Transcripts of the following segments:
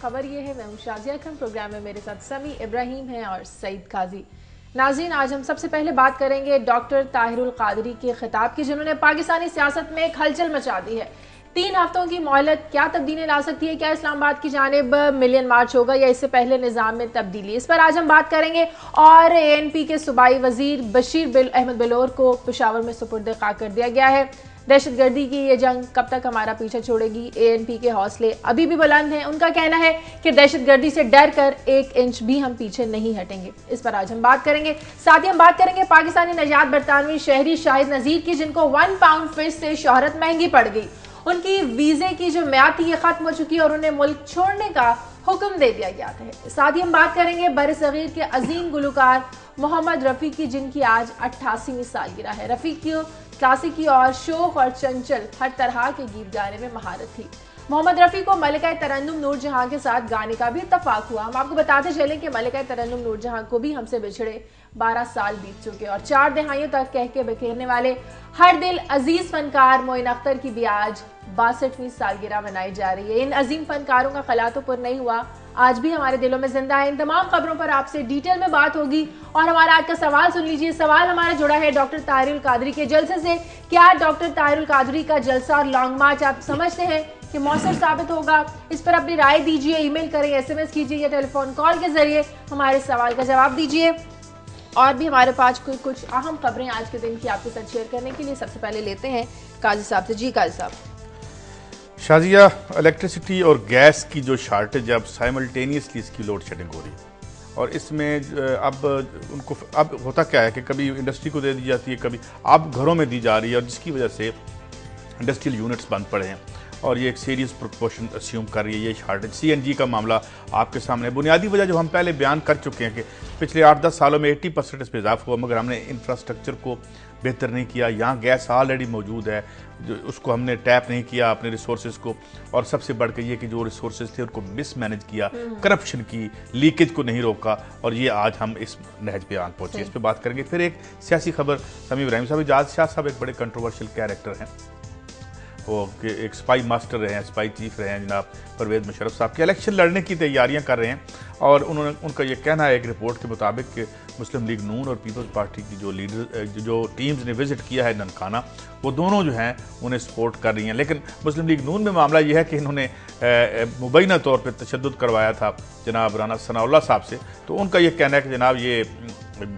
खबर ये है। मैं हूं शाजिया खान, प्रोग्राम में मेरे साथ समी इब्राहिम हैं और सईद काजी। नाज़रीन, आज हम सबसे पहले बात करेंगे डॉक्टर ताहिरुल कादरी के खिताब की, जिन्होंने पाकिस्तानी सियासत में एक हलचल मचा दी है। 3 हफ्तों की मोहलत क्या तब्दीली ला सकती है? क्या इस्लामाबाद की जानिब मिलियन मार्च होगा या इससे पहले निज़ाम में तब्दीली? इस पर आज हम बात करेंगे। और ANP के सूबाई वजीर बशीर अहमद बलोर को पेशावर में सुपुर्द खा कर दिया गया है। दहशतगर्दी की ये जंग कब तक हमारा पीछा छोड़ेगी? ANP के हौसले अभी भी बुलंद हैं। उनका कहना है कि दहशतगर्दी से डर कर 1 इंच भी हम पीछे नहीं हटेंगे। इस पर आज हम बात करेंगे। साथ ही हम बात करेंगे पाकिस्तानी नजात बरतानवी शहरी शाहिद नजीर की, जिनको 1 पाउंड फिश से शोहरत महंगी पड़ गई। उनकी वीजे की जो म्याद थी ये खत्म हो चुकी है और उन्हें मुल्क छोड़ने का हुक्म दे दिया गया था। साथ ही हम बात करेंगे बरसगीर के अजीम गुलकार मोहम्मद रफ़ी की, जिनकी आज 88वीं सालगिरह है। रफ़ी की क्लासिकी और शोख और चंचल हर तरह के गीत गाने में महारत थी। मोहम्मद रफ़ी को मलिका तरन्नुम नूरजहां के साथ गाने का भी इत्तफाक हुआ। हम आपको बताते चलें कि मलिका तरन्नुम नूरजहां को भी हमसे बिछड़े 12 साल बीत चुके और 4 दहाइयों तक कह के बिखेरने वाले हर दिल अजीज फनकार मोइन अख्तर की भी आज 62वीं सालगिरह मनाई जा रही है। इन अजीम फनकारों का खला तो पुर नहीं हुआ, आज भी हमारे दिलों में जिंदा है। इन तमाम खबरों पर आपसे डिटेल में बात होगी और हमारा आज का सवाल सुन लीजिए। सवाल हमारा जुड़ा है डॉक्टर ताहिरुल कादरी के जलसे से। क्या डॉक्टर ताहिरुल कादरी का जलसा और लॉन्ग मार्च आप समझते हैं कि मौसर साबित होगा? इस पर अपनी राय दीजिए, ईमेल करें, SMS कीजिए या टेलीफोन कॉल के जरिए हमारे सवाल का जवाब दीजिए। और भी हमारे पास कुछ अहम खबरें आज के दिन की आपके साथ शेयर करने के लिए सबसे पहले लेते हैं काजी साहब से। जी काजी साहब। शाजिया, इलेक्ट्रिसिटी और गैस की जो शार्टेज अब साइमल्टेनियसली इसकी लोड शेडिंग हो रही है और इसमें अब होता क्या है कि कभी इंडस्ट्री को दे दी जाती है, कभी अब घरों में दी जा रही है और जिसकी वजह से इंडस्ट्रियल यूनिट्स बंद पड़े हैं और ये एक सीरियस प्रोपोर्शन अस्यूम कर रही है ये शार्टेज। CNG का मामला आपके सामने, बुनियादी वजह जो हम पहले बयान कर चुके हैं कि पिछले 8-10 सालों में 80% इस पर इजाफा हुआ, मगर हमने इंफ्रास्ट्रक्चर को बेहतर नहीं किया। यहाँ गैस ऑलरेडी मौजूद है, जो उसको हमने टैप नहीं किया अपने रिसोर्सेज को, और सबसे बढ़ के ये कि जो रिसोर्सेज थे उनको मिसमैनेज किया, करप्शन की, लीकेज को नहीं रोका और ये आज हम इस नहज पे आन पहुंचे। इस पर बात करेंगे। फिर एक सियासी खबर, समी इब्राहिम साहब, एजाज शाह साहब एक बड़े कंट्रोवर्शियल कैरेक्टर हैं, वो एक स्पाई मास्टर रहे हैं, स्पाई चीफ रहे हैं जनाब परवेज़ मुशर्रफ साहब के इलेक्शन लड़ने की तैयारियां कर रहे हैं और उनका ये कहना है एक रिपोर्ट के मुताबिक कि मुस्लिम लीग नून और पीपल्स पार्टी की जो टीम्स ने विजिट किया है ननकाना, वो दोनों जो हैं उन्हें सपोर्ट कर रही हैं। लेकिन मुस्लिम लीग नून में मामला ये है कि इन्होंने मुबैना तौर पर तशद्दुद करवाया था जनाब राना सनाउल्लाह साहब से, तो उनका ये कहना है कि जनाब ये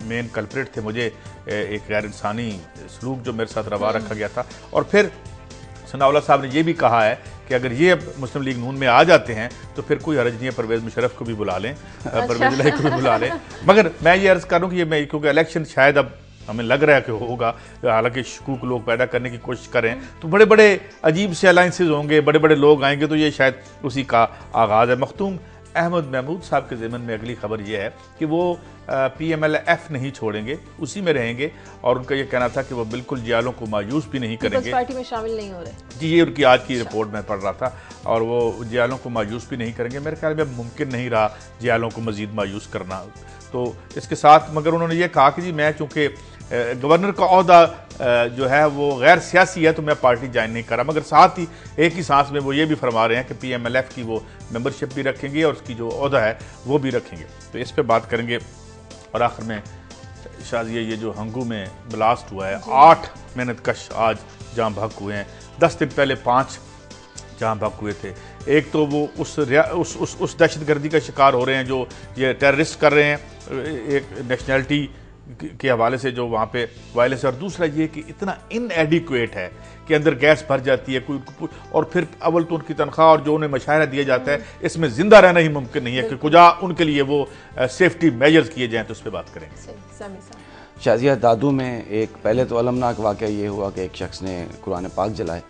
मेन कल्प्रिट थे, मुझे एक गैर इंसानी सलूक जो मेरे साथ रवा रखा गया था। और फिर सनाउल्लाह साहब ने यह भी कहा है कि अगर ये मुस्लिम लीग नून में आ जाते हैं तो फिर कोई हर्ज नहीं है, परवेज़ मुशर्रफ को भी बुला लें, परवेज़ इलाही को भी बुला लें। मगर मैं ये अर्ज़ करूँ कि मैं क्योंकि इलेक्शन शायद अब हमें लग रहा है कि होगा, हालांकि शकूक लोग पैदा करने की कोशिश करें तो बड़े बड़े अजीब से अलाइंसेज होंगे, बड़े बड़े लोग आएंगे, तो ये शायद उसी का आगाज़ है। मखतूम अहमद महमूद साहब के ज़िमन में अगली खबर यह है कि वो PMLF नहीं छोड़ेंगे, उसी में रहेंगे और उनका ये कहना था कि वो बिल्कुल जियालों को मायूस भी नहीं करेंगे, पार्टी में शामिल नहीं हो रहे। जी, ये उनकी आज की रिपोर्ट में पढ़ रहा था और वो जियालों को मायूस भी नहीं करेंगे। मेरे ख्याल में मुमकिन नहीं रहा जियालों को मजीद मायूस करना। तो इसके साथ मगर उन्होंने ये कहा कि जी मैं चूँकि गवर्नर का ओहदा जो है वो गैर सियासी है तो मैं पार्टी ज्वाइन नहीं कर रहा, मगर साथ ही एक ही सांस में वो ये भी फरमा रहे हैं कि PMLF की वो मेंबरशिप भी रखेंगे और उसकी जो ओहदा है वो भी रखेंगे। तो इस पर बात करेंगे। और आखिर में शायद ये जो हंगू में ब्लास्ट हुआ है, 8 मेहनतकश आज जहाँ भग हुए हैं, 10 दिन पहले 5 जहाँ भग हुए थे। एक तो वो उस दहशतगर्दी का शिकार हो रहे हैं जो ये टेररिस्ट कर रहे हैं, एक नेशनैलिटी के हवाले से जो वहाँ पे वायलेंस है, और दूसरा ये कि इतना इनएडिक्वेट है कि अंदर गैस भर जाती है कोई, और फिर अव्वल तो उनकी तनख्वाह और जो उन्हें मशायरा दिया जाता है इसमें जिंदा रहना ही मुमकिन नहीं है कि कुजा उनके लिए वो सेफ्टी मेजर्स किए जाएँ। तो उस पर बात करेंगे। शाजिया, दादू में एक पहले तो अलमनाक वाक़या ये हुआ कि एक शख्स ने कुरान पाक जलाए,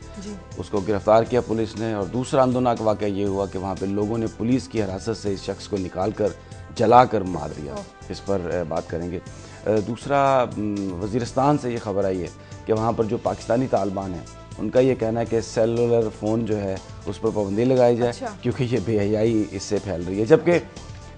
उसको गिरफ्तार किया पुलिस ने, और दूसरा अंदोनाक वाक़या ये हुआ कि वहाँ पे लोगों ने पुलिस की हिरासत से इस शख्स को निकाल कर जला कर मार दिया। इस पर बात करेंगे। दूसरा, वज़ीरिस्तान से ये खबर आई है कि वहाँ पर जो पाकिस्तानी तालिबान हैं उनका ये कहना है कि सेलुलर फ़ोन जो है उस पर पाबंदी लगाई जाए, क्योंकि ये बेहयाई इससे फैल रही है। जबकि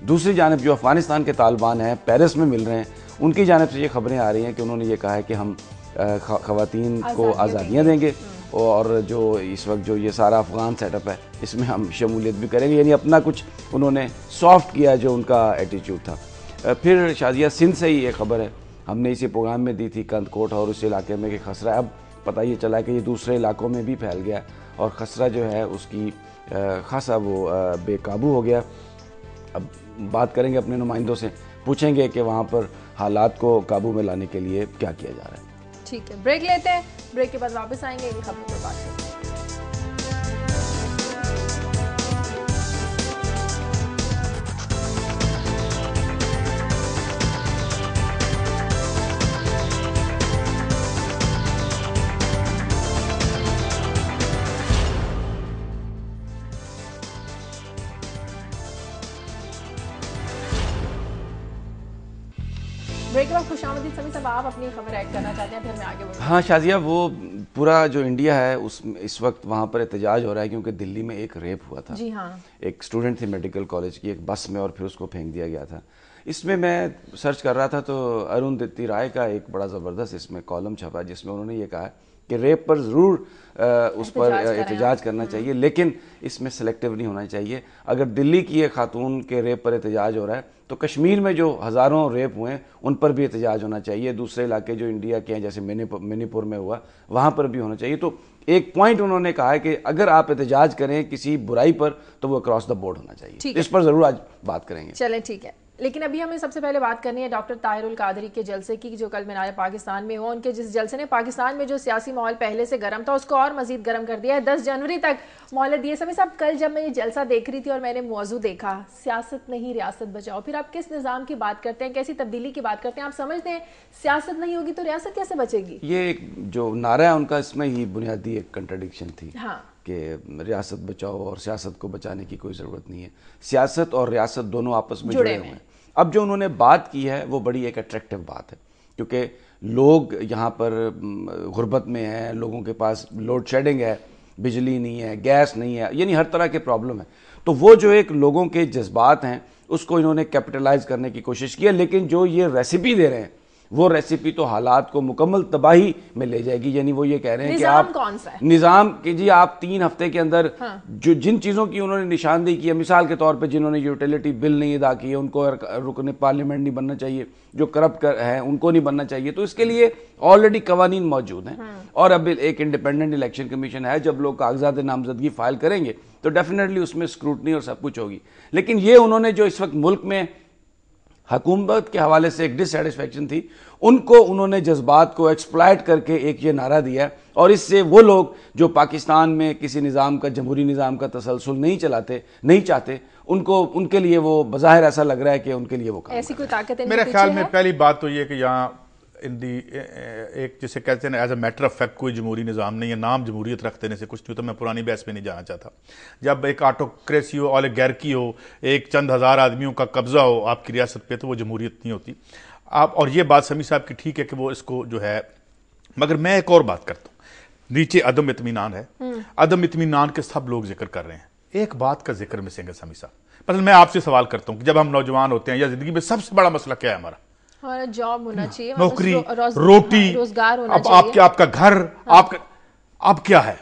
दूसरी जानब जो अफ़गानिस्तान के तालिबान हैं पेरिस में मिल रहे हैं, उनकी जानब से ये खबरें आ रही हैं कि उन्होंने ये कहा है कि हम ख़वातीन को आज़ादियाँ देंगे और जो इस वक्त जो ये सारा अफगान सेटअप है इसमें हम शमूलियत भी करेंगे, यानी अपना कुछ उन्होंने सॉफ्ट किया जो उनका एटीट्यूड था। फिर शाजिया सिंध से ही ये खबर है, हमने इसी प्रोग्राम में दी थी कंदकोट और उस इलाके में कि खसरा, अब पता ये चला कि ये दूसरे इलाकों में भी फैल गया और खसरा जो है उसकी खासा वो बेकाबू हो गया। अब बात करेंगे अपने नुमाइंदों से, पूछेंगे कि वहाँ पर हालात को काबू में लाने के लिए क्या किया जा रहा है। ठीक है, ब्रेक लेते हैं, ब्रेक के बाद वापस आएंगे, इन खबरों पर बात करेंगे। ब्रेक के बाद खुशामदीद समी साहब, आप अपनी खबर ऐड करना चाहते हैं, फिर मैं आगे बढ़ूंगा। हाँ शाजिया, वो पूरा जो इंडिया है उस इस वक्त वहाँ पर एहतजाज हो रहा है क्योंकि दिल्ली में एक रेप हुआ था। जी हाँ। एक स्टूडेंट थी मेडिकल कॉलेज की, एक बस में, और फिर उसको फेंक दिया गया था। इसमें मैं सर्च कर रहा था तो अरुंधति राय का एक बड़ा ज़बरदस्त इसमें कॉलम छपा जिसमें उन्होंने ये कहा कि रेप पर ज़रूर उस पर एहतजाज करना चाहिए, लेकिन इसमें सेलेक्टिव नहीं होना चाहिए। अगर दिल्ली की एक खातून के रेप पर एहतजाज हो रहा है तो कश्मीर में जो हज़ारों रेप हुए हैं उन पर भी एहतजाज होना चाहिए। दूसरे इलाके जो इंडिया के हैं जैसे मणिपुर में हुआ वहाँ पर भी होना चाहिए। तो एक पॉइंट उन्होंने कहा है कि अगर आप एहतजाज करें किसी बुराई पर तो वो अक्रॉस द बोर्ड होना चाहिए। इस पर ज़रूर आज बात करेंगे। चलें, ठीक है, लेकिन अभी हमें सबसे पहले बात करनी है डॉक्टर ताहिरुल कादरी के जलसे की, जो कल मीनार पाकिस्तान में हुआ। उनके जिस जलसे ने पाकिस्तान में जो सियासी माहौल पहले से गर्म था उसको और मजीद गर्म कर दिया है। 10 जनवरी तक मोहलत दिए। समी साहब, कल जब मैं ये जलसा देख रही थी और मैंने मौजू देखा, सियासत नहीं रियासत बचाओ, फिर आप किस निज़ाम की बात करते हैं, कैसी तब्दीली की बात करते हैं? आप समझते हैं सियासत नहीं होगी तो रियासत कैसे बचेगी? ये एक जो नारा है उनका, इसमें ही बुनियादी एक कंट्राडिक्शन थी। हाँ, कि रियासत बचाओ और सियासत को बचाने की कोई ज़रूरत नहीं है। सियासत और रियासत दोनों आपस में जुड़े हुए हैं। अब जो उन्होंने बात की है वो बड़ी एक अट्रैक्टिव बात है क्योंकि लोग यहाँ पर गुर्बत में हैं, लोगों के पास लोड शेडिंग है, बिजली नहीं है, गैस नहीं है, यानी हर तरह के प्रॉब्लम है। तो वो जो एक लोगों के जज्बात हैं उसको इन्होंने कैपिटलाइज करने की कोशिश की है, लेकिन जो ये रेसिपी दे रहे हैं वो रेसिपी तो हालात को मुकम्मल तबाही में ले जाएगी। यानी वो ये कह रहे हैं कि आप कौन सा है? निज़ाम कि जी आप 3 हफ्ते के अंदर जो जिन चीज़ों की उन्होंने निशानदेही की है, मिसाल के तौर पे जिन्होंने यूटिलिटी बिल नहीं अदा किए उनको रुकने पार्लियामेंट नहीं बनना चाहिए, जो करप्ट हैं उनको नहीं बनना चाहिए। तो इसके लिए ऑलरेडी कवानीन मौजूद हैं और अब एक इंडिपेंडेंट इलेक्शन कमीशन है। जब लोग कागजात नामजदगी फाइल करेंगे तो डेफिनेटली उसमें स्क्रूटनी और सब कुछ होगी। लेकिन ये उन्होंने जो इस वक्त मुल्क में हुकूमत के हवाले से एक डिससेटिस्फैक्शन थी, उनको उन्होंने जज्बात को एक्सप्लॉइट करके एक ये नारा दिया और इससे वो लोग जो पाकिस्तान में किसी निज़ाम का, जमहूरी निज़ाम का तसलसल नहीं चाहते, उनको उनके लिए वो बज़ाहिर ऐसा लग रहा है कि उनके लिए वो काम ऐसी कोई ताकत मेरे ख्याल में पहली बात तो ये कि यहाँ एक जिसे कहते हैं as a matter of fact कोई जमहूरी निज़ाम नहीं है। नाम जमहूरियत रख देने से कुछ नहीं, तो मैं पुरानी बहस पे नहीं जाना चाहता। जब एक ऑटोक्रेसी हो, ओलिगार्की हो, एक चंद हज़ार आदमियों का कब्जा हो आपकी रियासत पे, तो वो जमहूरियत नहीं होती। आप और ये बात समी साहब की ठीक है कि वो इसको जो है, मगर मैं एक और बात करता हूँ, नीचे अदम इत्मीनान है, अदम इत्मीनान के सब लोग जिक्र कर रहे हैं, एक बात का जिक्र मिसिंग है समी साहब। मतलब मैं आपसे सवाल करता हूँ कि जब हम नौजवान होते हैं या जिंदगी में सबसे बड़ा मसला क्या है हमारा? जॉब होना चाहिए, नौकरी, रोटी, रोजगार होना चाहिए, आपका घर, आपका अब क्या है?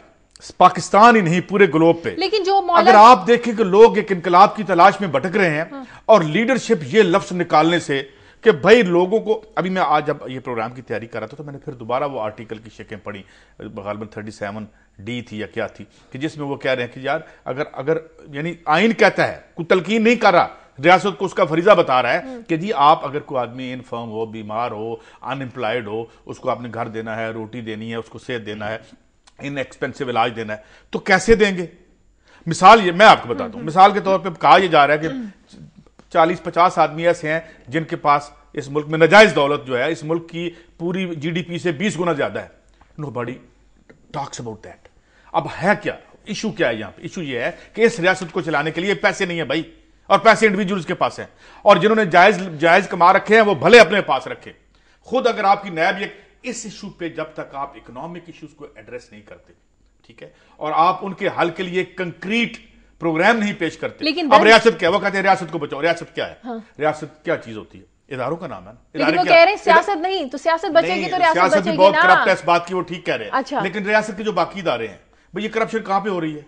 पाकिस्तान ही नहीं पूरे ग्लोब पे। लेकिन जो अगर आप देखें कि लोग एक इनकलाब की तलाश में भटक रहे हैं और लीडरशिप ये लफ्ज निकालने से कि भाई लोगों को, अभी मैं आज जब ये प्रोग्राम की तैयारी कर रहा था तो मैंने फिर दोबारा वो आर्टिकल की शेखें पढ़ी, गालिबन 37D थी या क्या थी, कि जिसमें वो कह रहे हैं कि यार अगर यानी आइन कहता है, कोई तलकीन नहीं कर रहा, रियासत को उसका फरीजा बता रहा है कि जी आप अगर कोई आदमी इनफर्म हो, बीमार हो, अनएम्प्लॉयड हो, उसको आपने घर देना है, रोटी देनी है, उसको सेहत देना है, इनएक्सपेंसिव इलाज देना है, तो कैसे देंगे? मिसाल ये मैं आपको बताता हूं, मिसाल के तौर पे कहा यह जा रहा है कि 40-50 आदमी ऐसे हैं जिनके पास इस मुल्क में नाजायज दौलत जो है इस मुल्क की पूरी GDP से 20 गुना ज्यादा है। Nobody talks about that. अब है क्या इशू? क्या है यहां पे? इशू ये है कि इस रियासत को चलाने के लिए पैसे नहीं है भाई, और पैसे इंडिविजुअल्स के पास हैं, और जिन्होंने जायज कमा रखे हैं वो भले अपने पास रखे। खुद अगर आपकी नैब इस इशू पे जब तक आप इकोनॉमिक इश्यूज को एड्रेस नहीं करते, ठीक है, और आप उनके हल के लिए कंक्रीट प्रोग्राम नहीं पेश करते, अब रियासत क्या? वो कहते हैं रियासत को बचाओ। रियासत क्या है? हाँ। रियासत क्या चीज होती है? इदारों का नाम है ना। लेकिन वो कह रहे हैं सियासत नहीं, तो सियासत बचेगी तो रियासत बचेगी बहुत ना। करप्ट है, इस बात की वो ठीक कह रहे हैं। अच्छा। लेकिन रियासत के जो बाकी इदारे हैं भाई, ये करप्शन कहां पे हो रही है?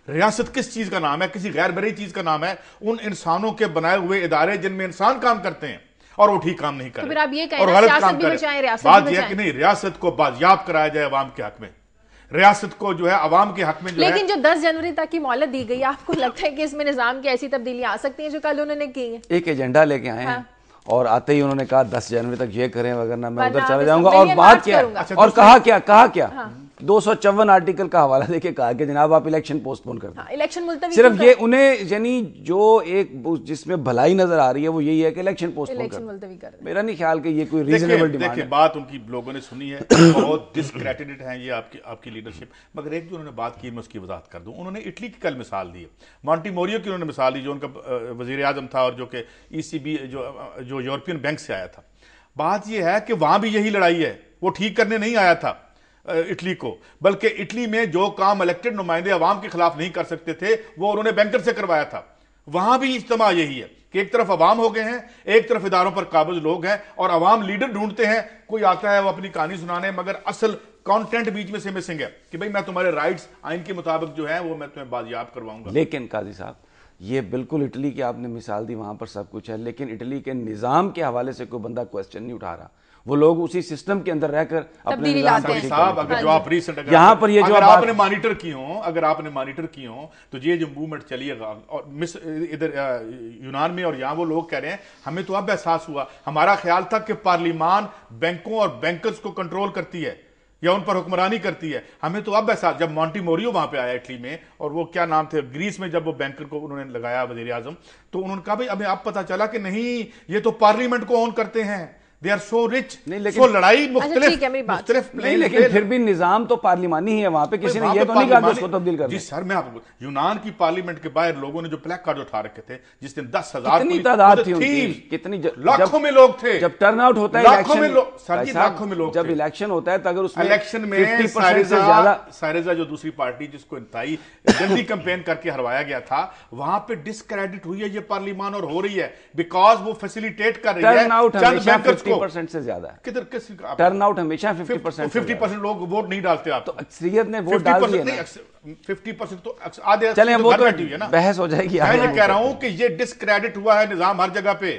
रियासत किस चीज का नाम है? किसी गैर बरी चीज का नाम है। उन इंसानों के बनाए हुए इदारे जिनमें इंसान काम करते हैं और वो ठीक काम नहीं कर रहे, तो फिर आप ये कहें और ना, गलत सियासत काम भी कर रहे बचाएं, हैं। रियासत बात भी यह है कि बचाएं। नहीं, रियासत को बाजियाब कराया जाए अवाम के हक में, रियासत को जो है अवाम के हक में जो लेकिन है। जो 10 जनवरी तक की मोहलत दी गई, आपको लगता है कि इसमें निजाम की ऐसी तब्दीलियां आ सकती हैं जो कल उन्होंने की है? एक एजेंडा लेके आए हैं हाँ। और आते ही उन्होंने कहा 10 जनवरी तक ये करें, वरना मैं वरना उधर चला मैं जाऊंगा। सब और मिलियन बात मार्च क्या करूंगा। है, और कहा क्या 254 आर्टिकल का हवाला देके कहा कि जनाब आप इलेक्शन पोस्टपोन कर दें। इलेक्शन मुलतवी सिर्फ क्यों ये उन्हें, यानी जो एक जिसमें भलाई नजर आ रही है वो यही है कि इलेक्शन पोस्टपोन इलेक्शन कर। मुलतवी कर दें? मेरा नहीं ख्याल कि ये कोई रीजनेबल डिमांड देखिए है। बात उनकी लोगों ने सुनी है, बहुत डिसक्रेडिटेड है ये आपकी लीडरशिप। मगर एक जो उन्होंने बात की मैं उसकी वजाहत कर दूं। उन्होंने इटली की कल मिसाल दी है, मॉन्टीमोरियो की उन्होंने मिसाल दी, जो उनका वजीर आजम था और जो कि ECB जो यूरोपियन बैंक से आया था। बात यह है कि वहां भी यही लड़ाई है, वो ठीक करने नहीं आया था इटली को, बल्कि इटली में जो काम इलेक्टेड नुमाइंदे अवाम के खिलाफ नहीं कर सकते थे वो उन्होंने बैंकर से करवाया था। वहां भी इज्तिमा यही है कि एक तरफ अवाम हो गए हैं, एक तरफ इदारों पर काबिज लोग हैं और अवाम लीडर ढूंढते हैं। कोई आता है वो अपनी कहानी सुनाने, मगर असल कंटेंट बीच में से मिसिंग है कि भाई मैं तुम्हारे राइट्स आइन के मुताबिक जो है वो मैं तुम्हें बाजियाब करवाऊंगा। लेकिन काजी साहब, ये बिल्कुल इटली की आपने मिसाल दी, वहां पर सब कुछ है, लेकिन इटली के निजाम के हवाले से कोई बंदा क्वेश्चन नहीं उठा रहा। वो लोग उसी सिस्टम के अंदर रहकर अपने तब्दीली निजाम लाते को हैं। ठीक साहब करने अगर की जो आप रीसेंट यहाँ पर ये जो अगर बात- आपने मॉनिटर की हो, अगर आपने मॉनिटर की हो तो ये जो मूवमेंट चली है और मिस इधर यूनान में, और यहाँ वो लोग कह रहे हैं हमें तो अब एहसास हुआ, हमारा ख्याल था कि पार्लिमान बैंकों और बैंकर्स को कंट्रोल करती है या उन पर हुक्मरानी करती है, हमें तो अब ऐसा। जब मॉन्टीमोरियो वहां पे आया इटली में, और वो क्या नाम थे ग्रीस में, जब वो बैंकर को उन्होंने लगाया वजीर आजम, तो उन्होंने कहा भाई हमें अब पता चला कि नहीं, ये तो पार्लियामेंट को ऑन करते हैं, दे आर सो रिच। नहीं, लेकिन- सो लड़ाई ठीक है, मेरी बात नहीं, लेकिन फिर भी निजाम तो पार्लिमानी ही है वहां पे, किसी ने ये तो नहीं कहा कि उसको तब्दील कर जी दें। सर, मैं आपको यूनान की पार्लियामेंट के बाहर लोगों ने जो प्लैक कार्ड उठा रखे थे, जिस दिन 10,000 कितनी तादाद थी उनकी, कितनी लाखों में लोग थे। जब टर्नआउट होता है लाखों में इलेक्शन, लोग, सर जी भाई साहब, लाखों में लोग जब थे। इलेक्शन होता है तो अगर उसमें इलेक्शन में 50% से ज्यादा सायरजा जो दूसरी पार्टी जिसको इंतहाई जल्दी कैंपेन करके हरवाया गया था, वहां पे डिस्क्रेडिट हुई है ये पार्लियामान, और हो रही है बिकॉज वो फैसिलिटेट कर रही है टर्न आउट चंद हमेशा बैंकर्स को। 50% से ज्यादा है। किधर किस टर्न आउट हमेशा 50% 50% लोग वोट नहीं डालते आप, तो अक्सरियत ने वोट डाल दिए ना। 50% तो आधे चलें, वो घर तो बैठी हुई है ना। बहस हो जाएगी। मैं आगे ये हम कह रहा करते हूं कि ये डिस्क्रेडिट हुआ है निजाम हर जगह पे।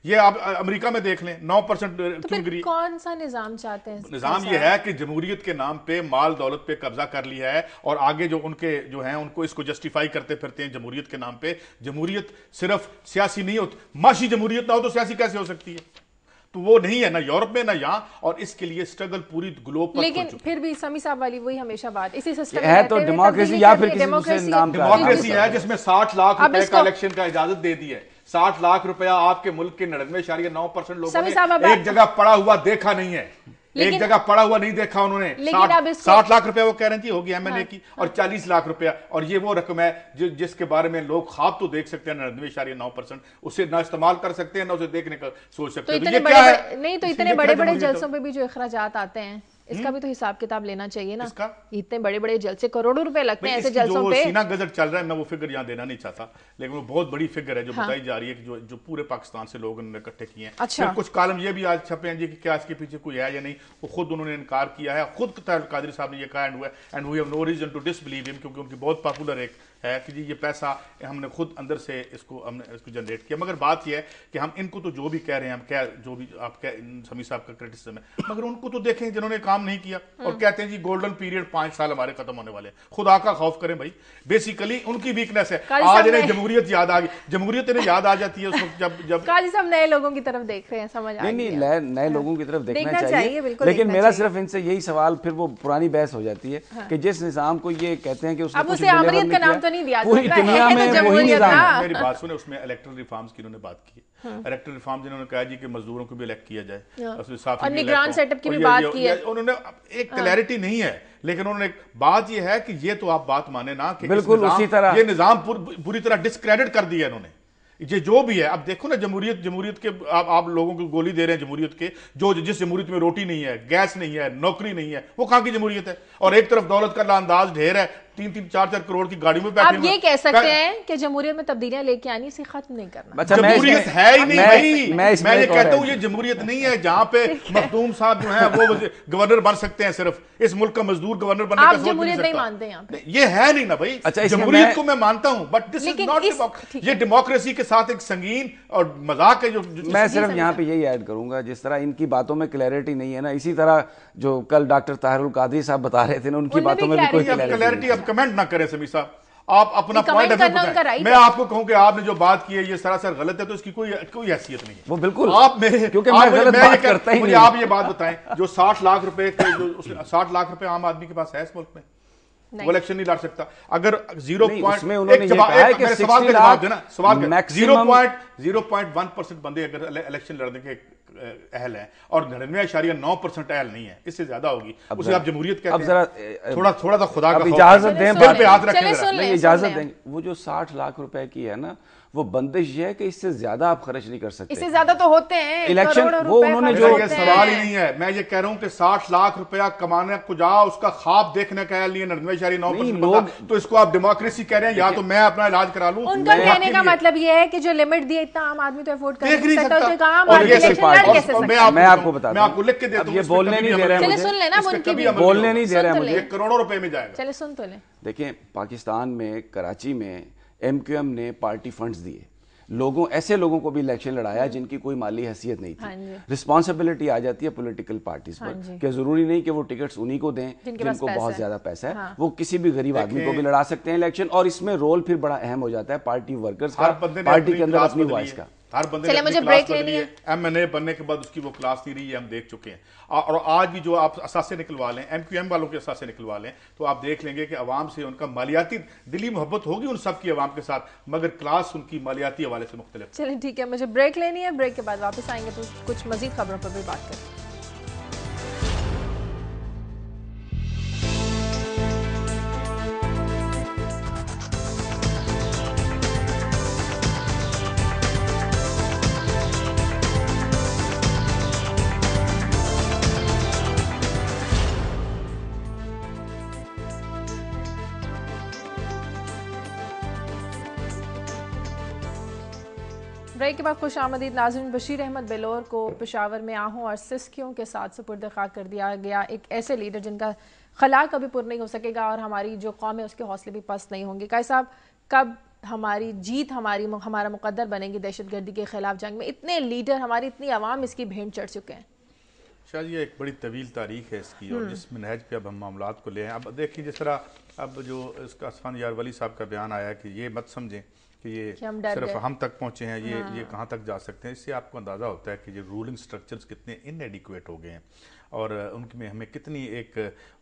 ये आप अमेरिका में देख लें, 9% तो क्यों फिर गिरी। कौन सा निजाम चाहते हैं? निजाम ये है कि जमहूरियत के नाम पे माल दौलत पे कब्जा कर लिया है, और आगे जो उनके जो हैं उनको इसको जस्टिफाई करते फिरते हैं जमहूरियत के नाम पे। जमहूरियत सिर्फ सियासी नहीं होती, माशी जमहूरियत ना हो तो सियासी कैसे हो सकती है? तो वो नहीं है ना यूरोप में ना यहाँ, और इसके लिए स्ट्रगल पूरी ग्लोब पर लेकिन फिर भी समी साहब वाली वही हमेशा बात, इसी सिस्टम है तो डेमोक्रेसी या फिर किसी दूसरे नाम का डेमोक्रेसी है जिसमें 60 लाख अब रुपए इसको- का इलेक्शन का इजाजत दे दी है। 60 लाख रुपया आपके मुल्क के 99.9% लोगों समी साहब, अब ने एक जगह पड़ा हुआ देखा नहीं है, एक लेकिन- जगह पड़ा हुआ नहीं देखा उन्होंने। लेकिन अब इसको- 60 लाख रुपया वो कह रहे थे होगी MNA हाँ, की, और 40 लाख रुपया, और ये वो रकम है जिसके बारे में लोग ख्वाब तो देख सकते हैं 99.9%, उसे ना इस्तेमाल कर सकते हैं ना उसे देखने का सोच सकते तो हैं। इतने ये बड़े क्या है? नहीं, तो इसलिए इतने क्या बड़े बड़े जमहूरियत जलसों पे भी जो अखराजात आते हैं, इसका भी तो हिसाब किताब लेना चाहिए ना। इसका? इतने बड़े बड़े जलसे, करोड़ों रुपए लगते हैं ऐसे इसकी जलसों जो पे। सीना गजट चल रहा है, मैं वो फिगर यहाँ देना नहीं चाहता, लेकिन वो बहुत बड़ी फिगर है जो हाँ। बताई जा रही है कि जो पूरे पाकिस्तान से लोग उन्होंने इकट्ठे किए हैं। अच्छा। फिर कुछ कॉलम ये भी आज छपे हैं जी कि क्या इसके पीछे कोई है या नहीं, वो खुद उन्होंने इनकार किया है। खुद ताहिरुल कादरी साहब ने ये कहा and we have no reason to disbelieve him, क्योंकि उनकी बहुत पॉपुलर एक है कि जी ये पैसा हमने खुद अंदर से हमने इसको जनरेट किया। मगर बात यह है कि हम इनको तो जो भी कह रहे हैं, हम क्या जो भी आप कह समी साहब का क्रिटिसिज्म है, मगर उनको तो देखें जिन्होंने काम नहीं किया और कहते हैं जी गोल्डन पीरियड 5 साल हमारे खत्म होने वाले हैं। खुदा का खौफ करें भाई, बेसिकली उनकी वीकनेस है। काजी आज साहब इन्हें ने- जमहूरियत याद आ गई, जमहूरियत इन्हें याद आ जाती है उस वक्त जब काजी साहब नए लोगों की तरफ देख रहे हैं, समझ आ नहीं, गया। नए लोगों की तरफ देखना देखना चाहिए, बिल्कुल लेकिन देखना मेरा चाहिए। सिर्फ इनसे यही सवाल, फिर वो पुरानी बहस हो जाती है कि जिस निजाम को ये कहते हैं कि उसने अब कुछ उसे deliver अमरीत का नहीं नाम किया, तो नहीं दिया पूरी सकता है, दुनिया है तो में वही जमहूरियत निजाम ना। है। मेरी बात सुने, उसमें इलेक्टरल रिफॉर्म्स की उन्होंने बात की है। इलेक्टरल रिफॉर्म जिन्होंने कहा जी कि मजदूरों को भी इलेक्ट किया जाए, उसमें साफ और भी निगरान elect हो। सेटअप की और भी ये- बात ये- की है। ये- उन्होंने एक क्लैरिटी नहीं है, लेकिन उन्होंने बात यह है कि ये तो आप बात माने ना कि बिल्कुल इस निजाम- उसी तरह- ये निजाम पूरी तरह डिस्क्रेडिट कर दिया इन्होंने। ये जो भी है, अब देखो ना जमहूरियत के आप लोगों को गोली दे रहे हैं जमहूरियत के, जिस जमहूरियत में रोटी नहीं है, गैस नहीं है, नौकरी नहीं है, वो कहां की जमहूरियत है? और एक तरफ दौलत का अंदाज ढेर है, 3-3, 4-4 करोड़ की गाड़ियों में बैठे। आप ये कह सकते हैं कि जमहूरियत में तब्दीलियां लेके आनी, इसे खत्म नहीं करना। अच्छा, जमहूरियत है ही नहीं भाई। मैं ये कहता हूँ ये ये जमहूरियत नहीं है जहां पे मखदूम साहब जो है वो गवर्नर बन सकते हैं, सिर्फ इस मुल्क का मजदूर गवर्नर बनने का सोच जमहूरियत नहीं मानते यहाँ पे? ये है नहीं ना भाई। अच्छा, जमहूरियत को मैं मानता हूं, बट दिस इज नॉट, ये डेमोक्रेसी के साथ एक संगीन और मजाक है जो मैं सिर्फ यहाँ पे यही ऐड करूंगा, जिस तरह इनकी बातों में क्लैरिटी नहीं है ना, इसी तरह जो कल डॉक्टर ताहिरुल कादरी साहब बता रहे थे ना, उनकी बातों में भी कोई क्लैरिटी। अब कमेंट ना करें समीर साहब, आप अपना पॉइंट बताएं। मैं आपको कहूं कि आपने जो बात की है ये सरासर गलत है, तो इसकी कोई हैसियत नहीं है। वो बिल्कुल आप मेरे, क्योंकि मैं गलत बात करता ही नहीं। आप ये बात बताएं, जो 60 लाख रुपए के, जो 60 लाख रुपए आम आदमी के पास है इस मुल्क में, वो इलेक्शन नहीं लड़ सकता। अगर 0.1% बंदे अगर इलेक्शन लड़ने के अहल है और 99.9% अहल नहीं है, इससे ज्यादा होगी, उसे आप जमहूरियत कहते हैं। थोड़ा सा खुदा का इजाजत दें, दिल पे हाथ रखें, इजाजत देंगे। वो जो 60 लाख रुपए की है ना, वो बंदिश ये है कि इससे ज्यादा आप खर्च नहीं कर सकते। इससे ज्यादा तो होते हैं इलेक्शन, वो उन्होंने जो ये सवाल ही नहीं है। मैं ये कह रहा हूं कि 60 लाख रुपया कमाने को जा, उसका ख्वाब देखने का नहीं है 99.9%, तो इसको आप डेमोक्रेसी कह रहे हैं, या तो मैं अपना इलाज करा लूं। उनका कहने का मतलब ये है कि जो लिमिट दी इतना आम आदमी तो अफोर्ड कर नहीं सकता। मैं आपको बता, मैं आपको लिख के देता हूं, ये बोलने नहीं दे रहे हैं, सुन लेना, बोलने नहीं दे रहे हैं मुझे, करोड़ों रुपए में जाएगा। चले सुन तो ले। देखिए, पाकिस्तान में कराची में MQM ने पार्टी फंड्स दिए, ऐसे लोगों को भी इलेक्शन लड़ाया जिनकी कोई माली हैसियत नहीं थी। रिस्पॉन्सिबिलिटी आ जाती है पॉलिटिकल पार्टीज पर कि जरूरी नहीं कि वो टिकट्स उन्हीं को दें जिनको बहुत ज्यादा पैसा है। वो किसी भी गरीब आदमी को भी लड़ा सकते हैं इलेक्शन, और इसमें रोल फिर बड़ा अहम हो जाता है पार्टी वर्कर्स का, पार्टी के अंदर अपनी वॉइस का। हर बंदे ने मुझे ब्रेक लेनी है। MNA बनने के बाद उसकी वो क्लास नहीं रही है, हम देख चुके हैं। और आज भी जो आप असासे निकलवा लें, MQM वालों के असासे निकलवा लें, तो आप देख लेंगे कि अवाम से उनका मालियाती दिली मोहब्बत होगी उन सब की अवाम के साथ, मगर क्लास उनकी मालियाती हवाले से मुख्तलिफ। चलिए ठीक है, मुझे ब्रेक लेनी है, ब्रेक के बाद वापस आएंगे तो कुछ मजीद खबरों पर भी बात करें। ब्रेक के बाद खुश आमदीद नाज़रीन। बशीर अहमद बेलोर को पेशावर में आहों और सिस्कियों के साथ सुपुर्द खाक कर दिया गया, एक ऐसे लीडर जिनका खला कभी पुर नहीं हो सकेगा और हमारी जो कौम है उसके हौसले भी पस्त नहीं होंगे। काई साहब, कब हमारी जीत, हमारा मुकद्दर बनेगी दहशतगर्दी के खिलाफ जंग में? इतने लीडर, हमारी इतनी आवाम इसकी भेंट चढ़ चुके हैं। शायद ये एक बड़ी तवील तारीख है इसकी, और जिस मनहज पे अब हम मामलात को ले हैं। अब देखिए, जिस तरह अब जो इसका असफान यार वली साहब का बयान आया कि ये मत समझें कि ये सिर्फ हम तक पहुंचे हैं, ये कहाँ तक जा सकते हैं। इससे आपको अंदाज़ा होता है कि ये रूलिंग स्ट्रक्चर्स कितने इनएडिक्वेट हो गए हैं और उनमें हमें कितनी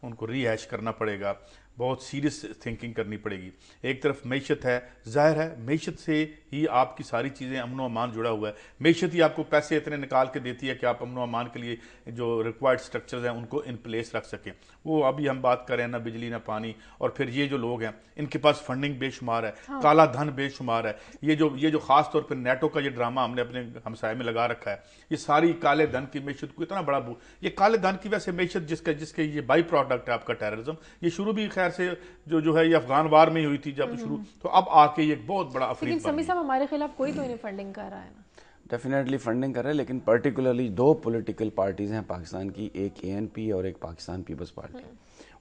उनको रीहैश करना पड़ेगा, बहुत सीरियस थिंकिंग करनी पड़ेगी। एक तरफ मैशत है, जाहिर है मैशत से ही आपकी सारी चीज़ें, अमन व अमान जुड़ा हुआ है। मैशत ही आपको पैसे इतने निकाल के देती है कि आप अमन व अमान के लिए जो रिक्वायर्ड स्ट्रक्चर्स हैं उनको इन प्लेस रख सकें। वो अभी हम बात करें ना बिजली ना पानी, और फिर ये जो लोग हैं इनके पास फंडिंग बेशुमार है, काला धन बेशुमार है। ये जो खास तौर पर नेटो का ये ड्रामा हमने अपने हमसाये में लगा रखा है, ये सारी काले धन की मैशत को इतना बड़ा ये काले धन की वैसे मैशत जिसके ये बाई प्रोडक्ट है आपका टेररिज्म, ये शुरू भी खैर से जो है ये अफगान वार में ही हुई थी जब शुरू, तो अब आके ये बहुत बड़ा अफरीद। लेकिन समी साहब, हमारे खिलाफ कोई तो इन्हें फंडिंग कर रहा है ना? डेफिनेटली फंडिंग कर रहे हैं, लेकिन पर्टिकुलरली दो पॉलिटिकल पार्टीज हैं पाकिस्तान की, एक ANP और एक पाकिस्तान पीपल्स पार्टी।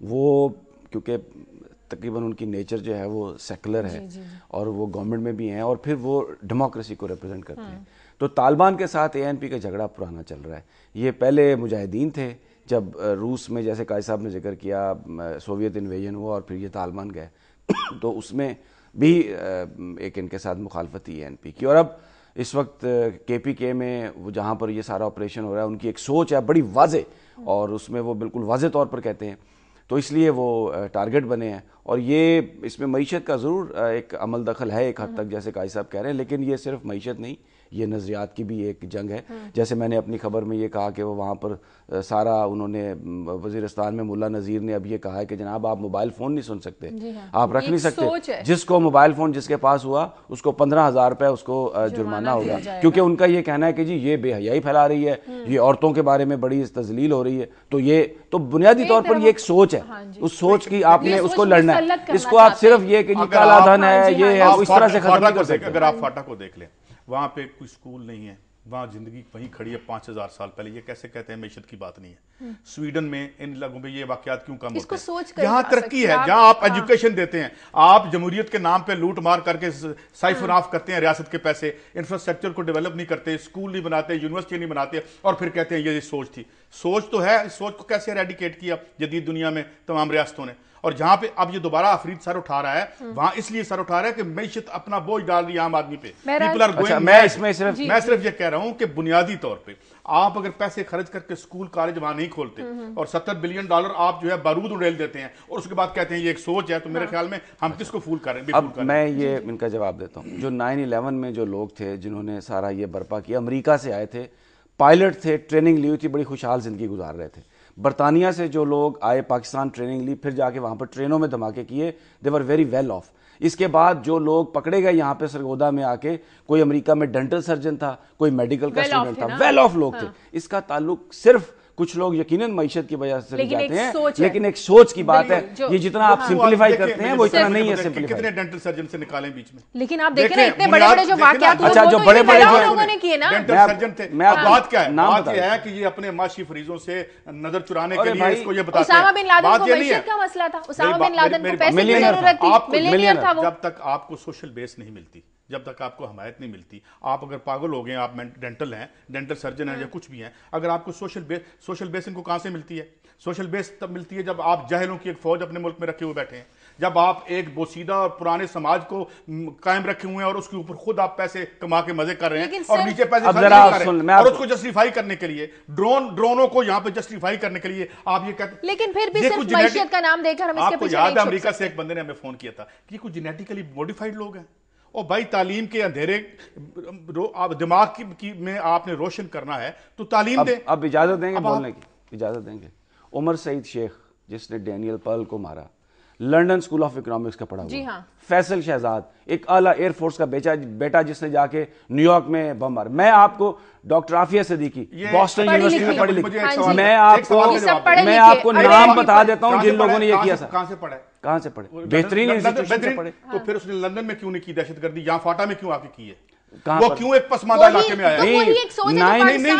वो क्योंकि तकरीबन उनकी नेचर जो है वो सेकुलर है और वो गवर्नमेंट में भी हैं और फिर वो डेमोक्रेसी को रिप्रेजेंट करते हैं। तो तालिबान के साथ ANP का झगड़ा पुराना चल रहा है। ये पहले मुजाहिदीन थे, जब रूस में जैसे कायद साहब ने जिक्र किया सोवियत इन्वेजन हुआ और फिर ये तालिबान गए तो उसमें भी एक इनके साथ मुखालफत थी ANP की। और अब इस वक्त KPK में वो जहाँ पर ये सारा ऑपरेशन हो रहा है, उनकी एक सोच है बड़ी वाजे और उसमें वो बिल्कुल वाजे तौर पर कहते हैं, तो इसलिए वो टारगेट बने हैं। और ये इसमें मईशत का ज़रूर एक अमल दखल है एक हद तक, जैसे कायद साहब कह रहे हैं, लेकिन ये सिर्फ मईशत नहीं, ये नज़रियात की भी एक जंग है। जैसे मैंने अपनी खबर में ये कहा कि वो वहाँ पर सारा उन्होंने वज़ीरिस्तान में मुल्ला नज़ीर ने अब ये कहा है कि जनाब आप मोबाइल फ़ोन नहीं सुन सकते, आप रख नहीं सकते। जिसको मोबाइल फ़ोन जिसके पास हुआ उसको 15,000 रुपये उसको जुर्माना होगा, क्योंकि उनका ये कहना है कि जी ये बेहयाई फैला रही है, ये औरतों के बारे में बड़ी तजलील हो रही है। तो ये तो बुनियादी तौर पर ये एक सोच है, उस सोच की आपने उसको लड़ना है। इसको आप सिर्फ ये कि काला धन है, ये है, उस तरह से खत्म नहीं कर सकते। अगर आप फाटा को देख लें, वहां पे कोई स्कूल नहीं है, वहां जिंदगी वहीं खड़ी है 5,000 साल पहले। ये कैसे कहते हैं मैशत की बात नहीं है। स्वीडन में इन लोगों में ये वाकयात क्यों कम होते हैं? यहाँ तरक्की है, जहां आप एजुकेशन देते हैं, आप जमहूरियत के नाम पे लूट मार करके साइफन ऑफ करते हैं रियासत के पैसे, इंफ्रास्ट्रक्चर को डेवलप नहीं करते, स्कूल नहीं बनाते, यूनिवर्सिटी नहीं बनाते, और फिर कहते हैं ये सोच थी। सोच तो है, इस सोच को कैसे रेडिकेट किया जदीद दुनिया में तमाम रियासतों ने। और जहां पे अब ये दोबारा अफरीद सर उठा रहा है, वहां इसलिए सर उठा रहा है कि मैशत अपना बोझ डाल रही है आम आदमी पे। मैं सिर्फ ये कह रहा हूं कि बुनियादी तौर पे आप अगर पैसे खर्च करके स्कूल कॉलेज वहां नहीं खोलते और $70 बिलियन आप जो है बारूद उड़ेल देते हैं और उसके बाद कहते हैं ये एक सोच है, तो मेरे ख्याल में हम किसको फूल करें? अब मैं ये इनका जवाब देता हूं। जो 9/11 में जो लोग थे जिन्होंने सारा ये बर्पा किया, अमेरिका से आए थे, पायलट थे, ट्रेनिंग ली हुई थी, बड़ी खुशहाल जिंदगी गुजार रहे थे। बरतानिया से जो लोग आए, पाकिस्तान ट्रेनिंग ली, फिर जाके वहां पर ट्रेनों में धमाके किए, दे वर वेरी वेल ऑफ। इसके बाद जो लोग पकड़े गए यहाँ पे सरगोदा में आके, कोई अमेरिका में डेंटल सर्जन था, कोई मेडिकल का स्टूडेंट था, वेल ऑफ लोग थे। इसका ताल्लुक सिर्फ कुछ लोग यकीनन मईशत की वजह से जाते हैं, लेकिन एक सोच की बात है। ये जितना आप सिंप्लीफाई करते हैं वो इतना नहीं है सिंप्लीफाई। कितने डेंटल सर्जन से निकालें बीच में? लेकिन आप देखें ना इतने बड़े-बड़े जो वाकयात, अच्छा जो बड़े-बड़े लोगों ने किए ना डेंटल सर्जन थे। बात क्या है? बात ये है कि ये अपने माशी फरीजों से नजर चुराने के लिए इसको ये बताते हैं। उसामा बिन लादेन को मईशत का मसला था, उसामा बिन लादेन को पैसे की जरूरत थी, मिलियनेयर था वो। जब तक आपको सोशल बेस नहीं मिलती, जब तक आपको हमायत नहीं मिलती, आप अगर पागल हो गए, आप डेंटल हैं, डेंटल सर्जन हैं या कुछ भी हैं, अगर आपको सोशल बेस इनको कहां से मिलती है? सोशल बेस तब मिलती है जब आप जाहिलों की एक फौज अपने मुल्क में रखे हुए बैठे हैं, जब आप एक बोसीदा और पुराने समाज को कायम रखे हुए हैं और उसके ऊपर खुद आप पैसे कमा के मजे कर रहे हैं और नीचे पैसे खर्च कर रहे हैं, और उसको जस्टिफाई करने के लिए ड्रोनों को यहाँ पे जस्टिफाई करने के लिए आप ये कहते हैं। लेकिन फिर भी सिर्फ मैशियत का नाम देकर हम इसके पीछे नहीं छुप सकते। आपको याद है अमेरिका से एक बंदे ने हमें फोन किया था कि कुछ जेनेटिकली मॉडिफाइड लोग हैं। और भाई तालीम के अंधेरे दिमाग की में आपने रोशन करना है तो तालीम दें। अब इजाजत देंगे बोलने की? इजाजत देंगे। उमर सईद शेख जिसने डैनियल पर्ल को मारा, लंदन स्कूल ऑफ इकोनॉमिक्स का पढ़ा हुआ। फैसल शहजाद एक आला एयरफोर्स का बेटा जिसने जाके न्यूयॉर्क में बम मारा। मैं आपको doctor Aafia Siddiqui Boston University में पढ़ी लिखी, मैं आपको नाम बता देता हूँ जिन लोगों ने ये किया। कहां से पढ़ा है? कहां से पढ़े? बेहतरीन इंस्टीट्यूशन से पढ़े। तो फिर उसने लंदन में क्यों नहीं की दहशतगर्दी? यहाँ फाटा में क्यों आके की है? वो क्यों एक पसमानदा इलाके में आया? नहीं,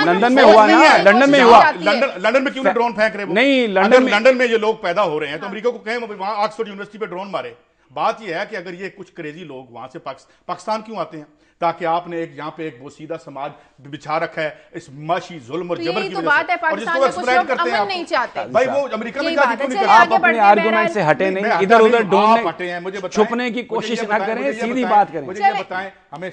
लंदन में हुआ ना, लंदन में हुआ। लंदन में क्यों ड्रोन फेंक रहे? नहीं, लंदन में ये लोग पैदा हो रहे हैं तो अमेरिका को कहें वहां ऑक्सफोर्ड यूनिवर्सिटी पे ड्रोन मारे। बात यह है कि अगर ये कुछ क्रेजी लोग वहां से पाकिस्तान क्यों आते हैं? ताकि आपने एक यहाँ पे एक बोसीदा समाज बिछा रखा है इस माशी जुल्म और जबर की वजह से, और जिसको एक्सप्लॉइट करते हैं नहीं चाहते। भाई वो अमेरिका में जाके क्यों नहीं करते? आप अपने आर्गुमेंट से हटे नहीं, इधर उधर ढूंढने छुपने की कोशिश ना करें, सीधी बात करें। मुझे ये बताएं, हमें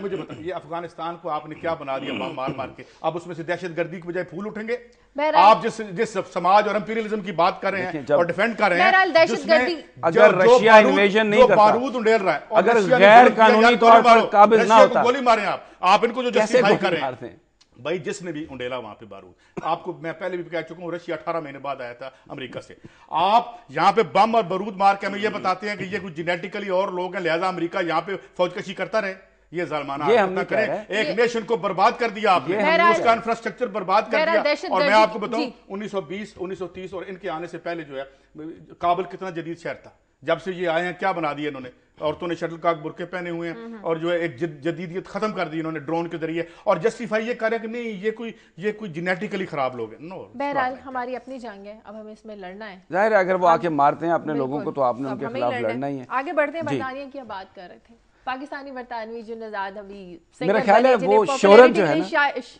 मुझे बताएं, ये अफगानिस्तान को आपने क्या बना दिया मार मार के? अब उसमें से दहशतगर्दी की बजाय फूल उठेंगे? आप जिस समाज और इंपीरियलिज्म की बात कर रहे हैं और डिफेंड कर रहे हैं, अगर रशिया इन्वेजन नहीं करता, बारूद उंडेल रहा है, अगर गैर कानूनी तौर पर काबिज ना होता, गोली मारे आप इनको जो जस्टिफाई कर रहे हैं भाई, जिसने भी उंडेला वहां पे बारूद, आपको मैं पहले भी कह चुका हूं, रशिया 18 महीने बाद आया था अमेरिका से। आप यहां पे बम और बारूद मार के हमें ये बताते हैं कि ये कुछ जेनेटिकली और लोग हैं, लिहाजा अमेरिका यहां पे फौजकशी करता रहे। ये जालमाना हम करें। एक नेशन को बर्बाद कर दिया आपने, उसका इंफ्रास्ट्रक्चर बर्बाद कर दिया। और मैं आपको बताऊं 1920, 1930 और इनके आने से पहले जो है काबुल कितना जदीद शहर था। जब से ये आए हैं क्या बना दिया इन्होंने? औरतों ने शटलकॉक बुरके पहने हुए हैं और जो है एक जदीदियत खत्म कर दी इन्होंने ड्रोन के जरिए, और जस्टिफाई ये कर रहे हैं कि नहीं ये कोई जेनेटिकली खराब लोग हैं। नो, बहरहाल हमारी अपनी जंग है, अब हमें इसमें लड़ना है। जाहिर है अगर वो आके मारते हैं अपने लोगों को तो आपने उनके खिलाफ लड़ना ही है। आगे बढ़ते हैं, बरतानिया की बात कर रहे थे। पाकिस्तानी बरतानवी जो नजाद अभी मेरा ख्याल है वो शोहरत जो है ना,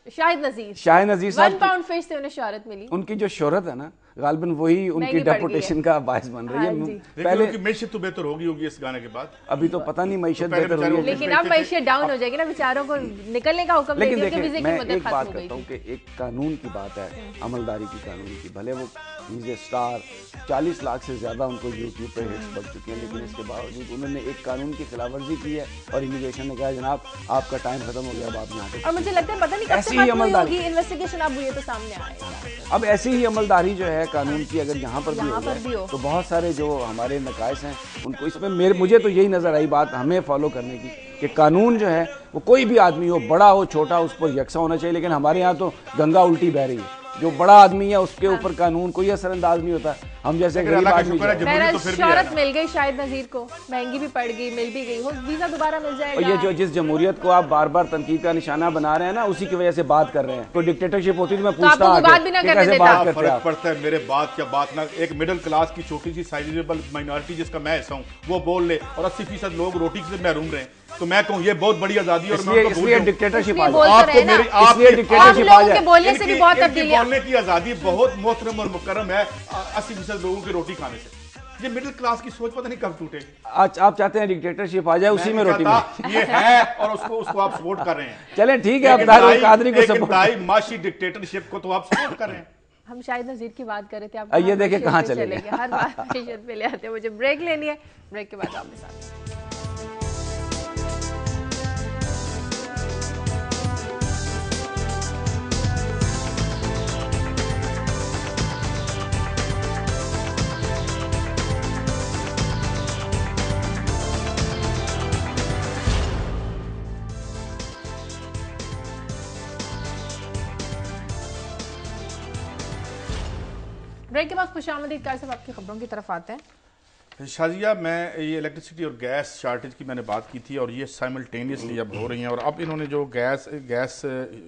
शाहिद नजीर साहब £1 फिश से उन्हें शोहरत मिली। उनकी जो शोहरत है ना, गालिबन वही उनकी डेपुटेशन का बायस बन रही है। पहले की मैशियत तो बेहतर होगी इस गाने के बाद, अभी तो पता नहीं मैशियत बेहतर होगी, लेकिन अब मैशियत डाउन हो जाएगी ना, बेचारों को निकलने का हुक्म। लेकिन देखिए मैं एक बात करता हूँ कि एक कानून की बात है, अमलदारी की कानून की, भले वो इज ए स्टार, 40 लाख से ज्यादा उनको यूट्यूब पे हिट्स बढ़ चुके हैं, लेकिन इसके बावजूद उन्होंने एक कानून की खिलाफवर्जी की है और इमिग्रेशन ने कहा जनाब आपका टाइम खत्म हो गया, अब आप यहाँ पे। और मुझे लगता है पता नहीं कब से खत्म होगी इन्वेस्टिगेशन, अब ये तो सामने आएगा। अब ऐसी ही अमलदारी जो है कानून की अगर यहाँ पर भी हो तो बहुत सारे जो हमारे नकाइस हैं उनको इसमें मुझे तो यही नजर आई बात हमें फॉलो करने की कि कानून जो है वो कोई भी आदमी हो, बड़ा हो छोटा, उस पर यकसा होना चाहिए। लेकिन हमारे यहाँ तो गंगा उल्टी बह रही है, जो बड़ा आदमी है उसके ऊपर कानून कोई असरअंदाज नहीं होता। हम जैसे गरीब आदमी शौहरत मिल गई शायद नजीर को, महंगी भी पड़ गई, मिल भी गई हो, वीजा दोबारा मिल जाएगा। और ये जो जिस जमहूरियत को आप बार बार तनकीद का निशाना बना रहे हैं ना, उसी की वजह से बात कर रहे हैं। तो डिक्टेटरशिप होती तो मैं पूछता कैसे बात करते हैं। फर्क पड़ता है मेरे बात क्या बात ना, एक मिडिल क्लास की छोटी सी साइजेबल माइनॉरिटी जिसका मैं हिस्सा हूँ वो बोल ले और 80% लोग रोटी से महरूम रहे, तो मैं कहूँ ये बहुत बड़ी आजादी और इसलिए डिक्टेटरशिप आ जाए, बोलने से भी बहुत तब्दीली, बोलने की आजादी बहुत मोहतरम और मुकर्रम है 80% लोगों की रोटी खाने से। ये मिडिल क्लास की सोच पता नहीं कब टूटेगी। आज आप चाहते हैं डिक्टेटरशिप आ जाए उसी में रोटी में, ये है और उसको आप सपोर्ट कर रहे हैं। चले ठीक है, आप ताहिरुल कादरी को सपोर्ट, माशी डिक्टेटरशिप को तो आप सपोर्ट कर रहे हैं। हम शायद नजीर की बात कर रहे थे, आप ये देखें कहाँ चले गए। हर बात मैशियत पे ले आते हैं। मुझे ब्रेक लेनी है, ब्रेक के बाद आपके साथ। ब्रेक के बाद खुशामदीद कार साहब, आपकी खबरों की तरफ आते हैं। शाजिया, मैं ये इलेक्ट्रिसिटी और गैस शार्टेज की मैंने बात की थी और ये साइमल्टेनियसली अब हो रही हैं। और अब इन्होंने जो गैस